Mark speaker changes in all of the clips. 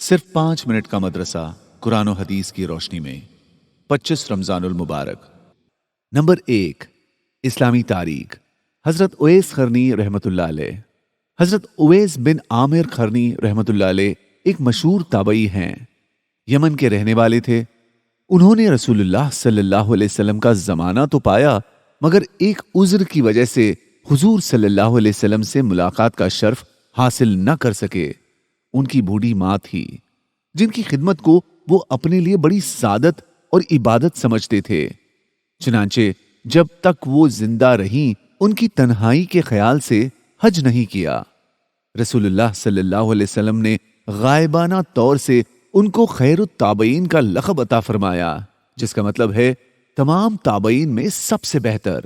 Speaker 1: صرف 5 منٹ کا مدرسہ قرآن و حدیث کی روشنی میں 25 رمضان المبارک۔ نمبر 1، اسلامی تاریخ۔ حضرت اویس قرنی رحمۃ اللہ علیہ۔ حضرت اویس بن عامر قرنی رحمۃ اللہ علیہ ایک مشہور تابعی ہیں، یمن کے رہنے والے تھے۔ انہوں نے رسول اللہ صلی اللہ علیہ وسلم کا زمانہ تو پایا، مگر ایک عذر کی وجہ سے حضور صلی اللہ علیہ وسلم سے ملاقات کا شرف حاصل نہ کر سکے۔ ان کی بوڑھی ماں تھی، جن کی خدمت کو وہ اپنے لیے بڑی سعادت اور عبادت سمجھتے تھے۔ چنانچہ جب تک وہ زندہ رہیں ان کی تنہائی کے خیال سے حج نہیں کیا۔ رسول اللہ صلی اللہ علیہ وسلم نے غائبانہ طور سے ان کو خیر التابعین کا لقب عطا فرمایا، جس کا مطلب ہے تمام تابعین میں سب سے بہتر۔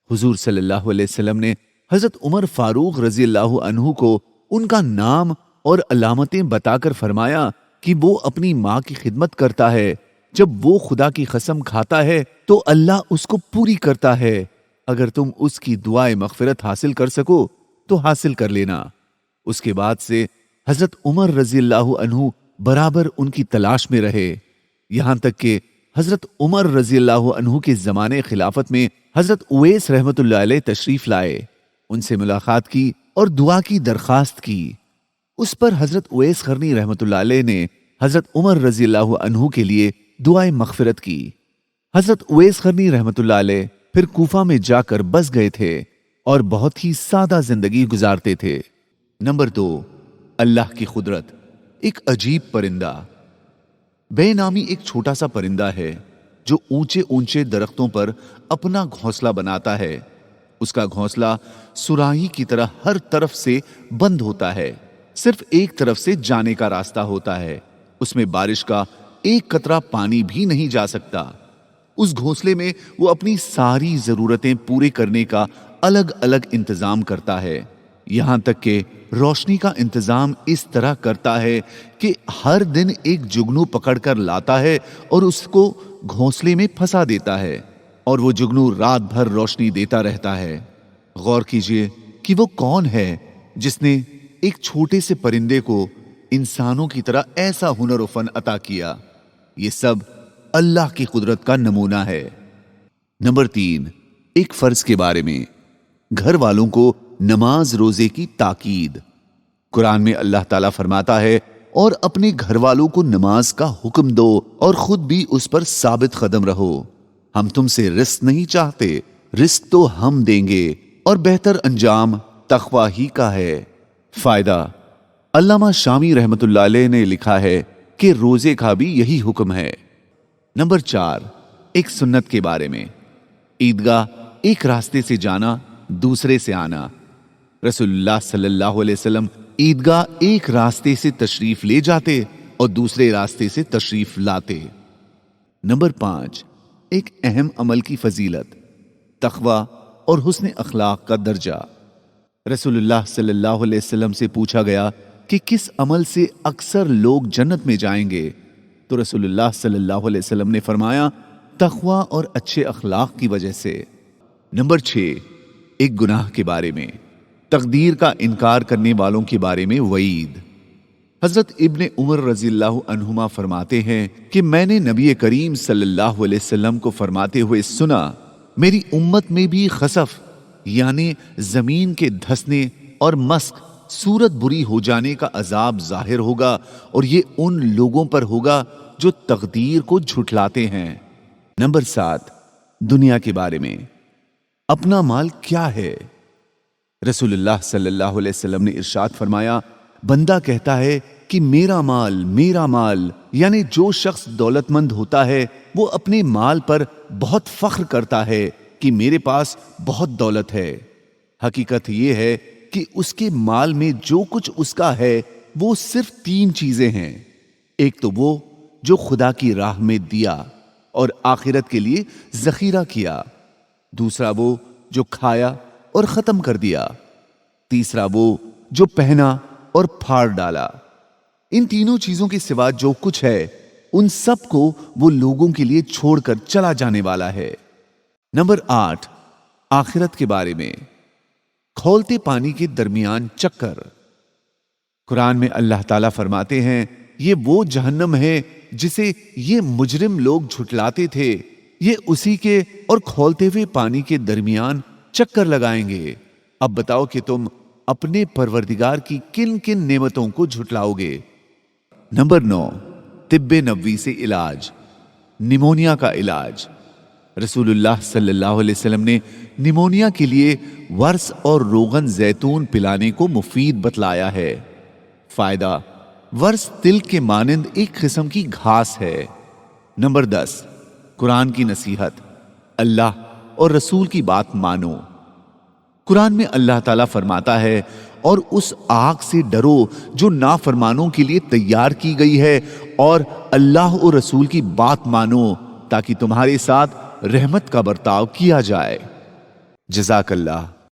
Speaker 1: حضور صلی اللہ علیہ وسلم نے حضرت عمر فاروق رضی اللہ عنہ کو ان کا نام اور علامتیں بتا کر فرمایا کہ وہ اپنی ماں کی خدمت کرتا ہے، جب وہ خدا کی قسم کھاتا ہے تو اللہ اس کو پوری کرتا ہے۔ اگر تم اس کی دعائے مغفرت حاصل کر سکو تو حاصل کر لینا۔ اس کے بعد سے حضرت عمر رضی اللہ عنہ برابر ان کی تلاش میں رہے، یہاں تک کہ حضرت عمر رضی اللہ عنہ کے زمانے خلافت میں حضرت اویس رحمۃ اللہ علیہ تشریف لائے، ان سے ملاقات کی اور دعا کی درخواست کی۔ اس پر حضرت اویس قرنی رحمۃ اللہ علیہ نے حضرت عمر رضی اللہ عنہ کے لیے دعائے مغفرت کی۔ حضرت اویس قرنی رحمۃ اللہ علیہ پھر کوفہ میں جا کر بس گئے تھے اور بہت ہی سادہ زندگی گزارتے تھے۔ نمبر 2، اللہ کی قدرت۔ ایک عجیب پرندہ۔ بے نامی ایک چھوٹا سا پرندہ ہے جو اونچے اونچے درختوں پر اپنا گھونسلہ بناتا ہے۔ اس کا گھونسلہ سراہی کی طرح ہر طرف سے بند ہوتا ہے، صرف ایک طرف سے جانے کا راستہ ہوتا ہے۔ اس میں بارش کا ایک قطرہ پانی بھی نہیں جا سکتا۔ اس گھونسلے میں وہ اپنی ساری ضرورتیں پورے کرنے کا الگ الگ انتظام کرتا ہے، یہاں تک کہ روشنی کا انتظام اس طرح کرتا ہے کہ ہر دن ایک جگنو پکڑ کر لاتا ہے اور اس کو گھونسلے میں پھنسا دیتا ہے، اور وہ جگنو رات بھر روشنی دیتا رہتا ہے۔ غور کیجئے کہ وہ کون ہے جس نے ایک چھوٹے سے پرندے کو انسانوں کی طرح ایسا ہنر و فن عطا کیا۔ یہ سب اللہ کی قدرت کا نمونہ ہے۔ نمبر 3، ایک فرض کے بارے میں۔ گھر والوں کو نماز روزے کی تاکید۔ قرآن میں اللہ تعالیٰ فرماتا ہے، اور اپنے گھر والوں کو نماز کا حکم دو اور خود بھی اس پر ثابت قدم رہو۔ ہم تم سے رزق نہیں چاہتے، رزق تو ہم دیں گے، اور بہتر انجام تقوی ہی کا ہے۔ فائدہ۔ علامہ شامی رحمۃ اللہ علیہ نے لکھا ہے کہ روزے کا بھی یہی حکم ہے۔ نمبر 4، ایک سنت کے بارے میں۔ عیدگاہ ایک راستے سے جانا، دوسرے سے آنا۔ رسول اللہ صلی اللہ علیہ وسلم عیدگاہ ایک راستے سے تشریف لے جاتے اور دوسرے راستے سے تشریف لاتے۔ نمبر 5، ایک اہم عمل کی فضیلت، تقوی اور حسن اخلاق کا درجہ۔ رسول اللہ صلی اللہ علیہ وسلم سے پوچھا گیا کہ کس عمل سے اکثر لوگ جنت میں جائیں گے، تو رسول اللہ صلی اللہ علیہ وسلم نے فرمایا، تقوی اور اچھے اخلاق کی وجہ سے۔ نمبر 6، ایک گناہ کے بارے میں، تقدیر کا انکار کرنے والوں کے بارے میں وعید۔ حضرت ابن عمر رضی اللہ عنہما فرماتے ہیں کہ میں نے نبی کریم صلی اللہ علیہ وسلم کو فرماتے ہوئے سنا، میری امت میں بھی خسف یعنی زمین کے دھسنے اور مسک صورت بری ہو جانے کا عذاب ظاہر ہوگا، اور یہ ان لوگوں پر ہوگا جو تقدیر کو جھٹلاتے ہیں۔ نمبر 7، دنیا کے بارے میں۔ اپنا مال کیا ہے؟ رسول اللہ صلی اللہ علیہ وسلم نے ارشاد فرمایا، بندہ کہتا ہے کہ میرا مال، یعنی جو شخص دولت مند ہوتا ہے وہ اپنے مال پر بہت فخر کرتا ہے کہ میرے پاس بہت دولت ہے۔ حقیقت یہ ہے کہ اس کے مال میں جو کچھ اس کا ہے وہ صرف 3 چیزیں ہیں۔ ایک تو وہ جو خدا کی راہ میں دیا اور آخرت کے لیے ذخیرہ کیا، دوسرا وہ جو کھایا اور ختم کر دیا، تیسرا وہ جو پہنا اور پھاڑ ڈالا۔ ان تینوں چیزوں کے سوا جو کچھ ہے ان سب کو وہ لوگوں کے لیے چھوڑ کر چلا جانے والا ہے۔ نمبر 8، آخرت کے بارے میں۔ کھولتے پانی کے درمیان چکر۔ قرآن میں اللہ تعالیٰ فرماتے ہیں یہ وہ جہنم ہے جسے یہ مجرم لوگ جھٹلاتے تھے، یہ اسی کے اور کھولتے ہوئے پانی کے درمیان چکر لگائیں گے۔ اب بتاؤ کہ تم اپنے پروردگار کی کن کن نعمتوں کو جھٹلاؤ گے۔ نمبر 9، طب نبوی سے علاج، نیمونیا کا علاج۔ رسول اللہ صلی اللہ علیہ وسلم نے نیمونیا کے لیے ورس اور روغن زیتون پلانے کو مفید بتلایا ہے۔ فائدہ: ورس تل کے مانند ایک قسم کی گھاس ہے۔ نمبر 10، قرآن کی نصیحت، اللہ اور رسول کی بات مانو۔ قرآن میں اللہ تعالیٰ فرماتا ہے، اور اس آگ سے ڈرو جو نافرمانوں کے لیے تیار کی گئی ہے، اور اللہ اور رسول کی بات مانو تاکہ تمہارے ساتھ رحمت کا برتاؤ کیا جائے۔ جزاک اللہ۔